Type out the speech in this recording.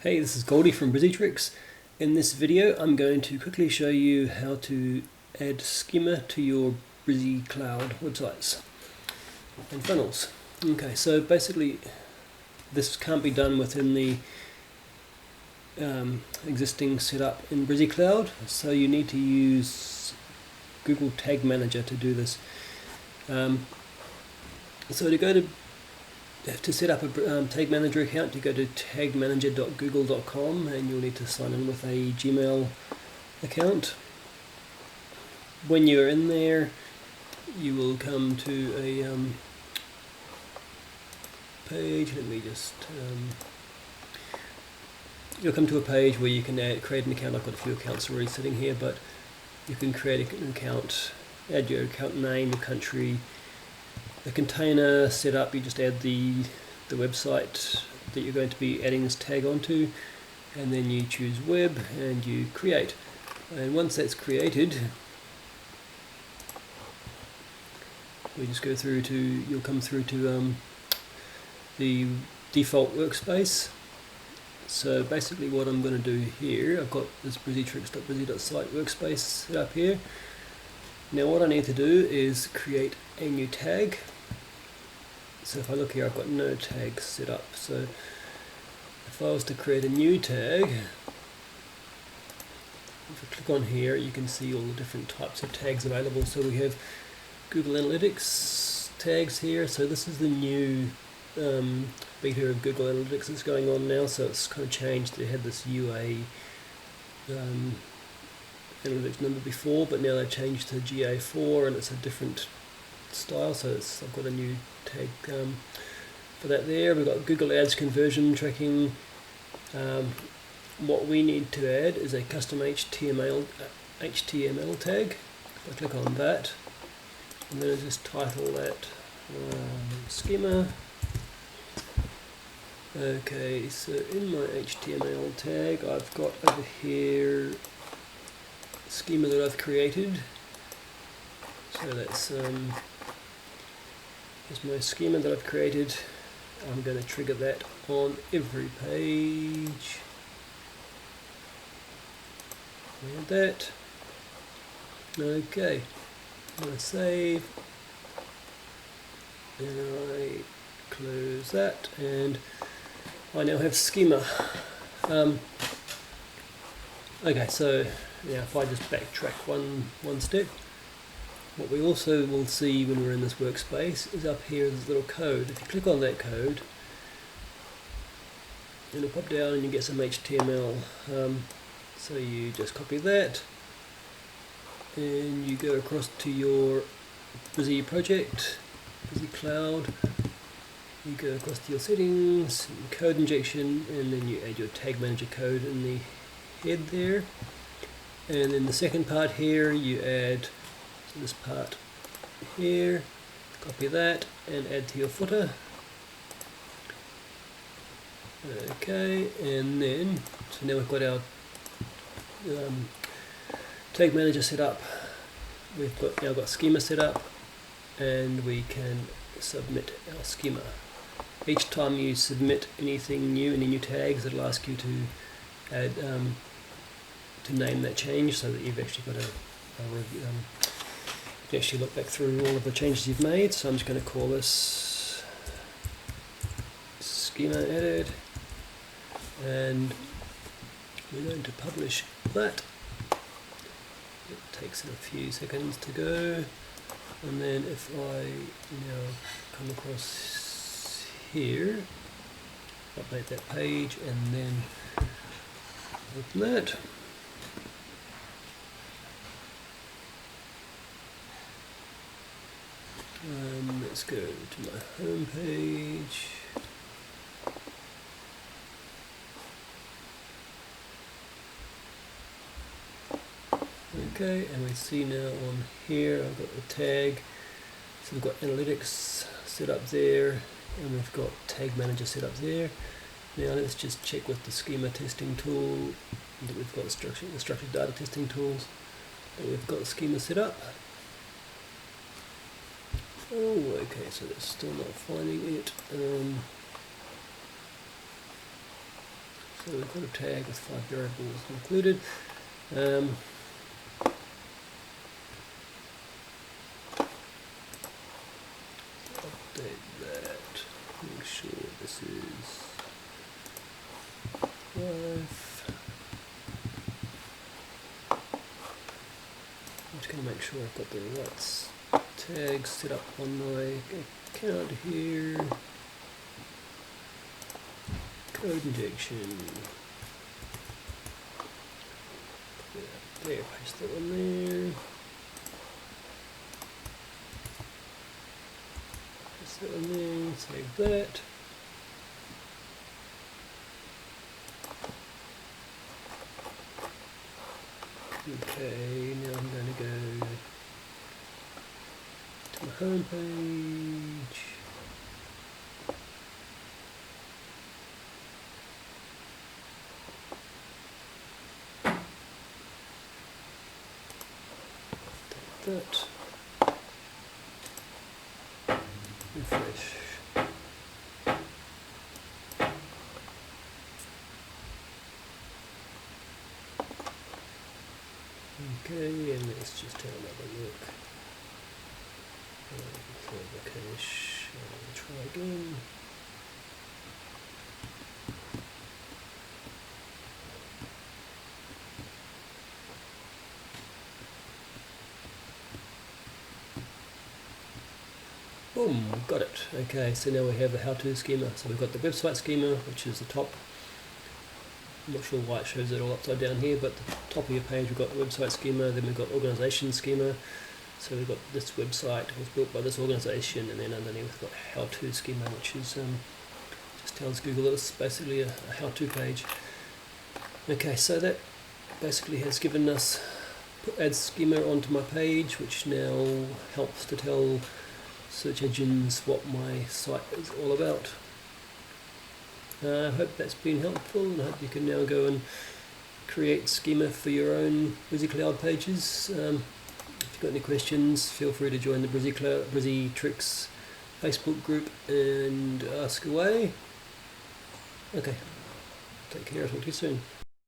Hey, this is Goldie from Brizy Tricks. In this video I'm going to quickly show you how to add schema to your Brizy Cloud websites and funnels. Okay, so basically this can't be done within the existing setup in Brizy Cloud, so you need to use Google Tag Manager to do this. So to set up a Tag Manager account, you go to tagmanager.google.com and you'll need to sign in with a Gmail account. When you're in there, you will come to a page. You'll come to a page where you can create an account. I've got a few accounts already sitting here, but you can create an account, add your account name, your country, the container set up. You just add the website that you're going to be adding this tag onto, and then you choose web and you create. And once that's created, we just go through to, you'll come through to the default workspace. So basically what I'm going to do here, I've got this brizytricks.brizy.site workspace set up here. Now what I need to do is create a new tag. So if I look here, I've got no tags set up. So if I was to create a new tag, if I click on here, you can see all the different types of tags available. So we have Google Analytics tags here. So this is the new beta of Google Analytics that's going on now. So it's kind of changed. They had this UA Analytics number before, but now they've changed to GA4 and it's a different style. So I've got a new tag for that there. We've got Google Ads conversion tracking. What we need to add is a custom HTML tag. If I click on that, and then I just title that schema. Okay, so in my HTML tag, I've got over here schema that I've created. So that's my schema that I've created. I'm going to trigger that on every page. And that. Okay. I'm going to save. And I close that, and I now have schema. Okay, so yeah, if I just backtrack one step, what we also will see when we're in this workspace is up here this little code. If you click on that code, it'll pop down and you get some HTML. So you just copy that and you go across to your Brizy project, Brizy Cloud. You go across to your settings, code injection, and then you add your tag manager code in the head there. And in the second part here, you add this part here, copy that, and add to your footer. Okay, and then, so now we've got our tag manager set up. We've now got schema set up, and we can submit our schema. Each time you submit anything new, any new tags, it'll ask you to add to name that change, so that you've actually got you can actually look back through all of the changes you've made. So I'm just going to call this schema added, and we're going to publish that. It takes a few seconds to go, and then if I now come across here, update that page, and then open that. Let's go to my home page. Okay, and we see now on here I've got the tag. So we've got analytics set up there, and we've got tag manager set up there. Now let's just check with the schema testing tool that we've got the structured data testing tools that we've got the schema set up. Oh, okay, so it's still not finding it. So we've got a tag with 5 variables included. Update that. Make sure this is 5. I'm just going to make sure I've got the right tags set up on my account here. Code injection. There, paste that one there. Paste that one there, save that. Okay, now I'm going to go to my home page. That. Refresh. Okay, and let's just have another look. Further cache. Try again. Boom, got it. Okay, so now we have the how-to schema. So we've got the website schema, which is the top. I'm not sure why it shows it all upside down here, but the top of your page we've got the website schema, then we've got organization schema. So we've got this website was built by this organization, and then underneath we've got how-to schema, which is just tells Google that it's basically a how-to page. Okay, so that basically has given us add schema onto my page, which now helps to tell search engines what my site is all about. I hope that's been helpful, and I hope you can now go and create schema for your own Brizy Cloud pages. If you've got any questions, feel free to join the Brizy Tricks Facebook group and ask away. Okay, take care, I'll talk to you soon.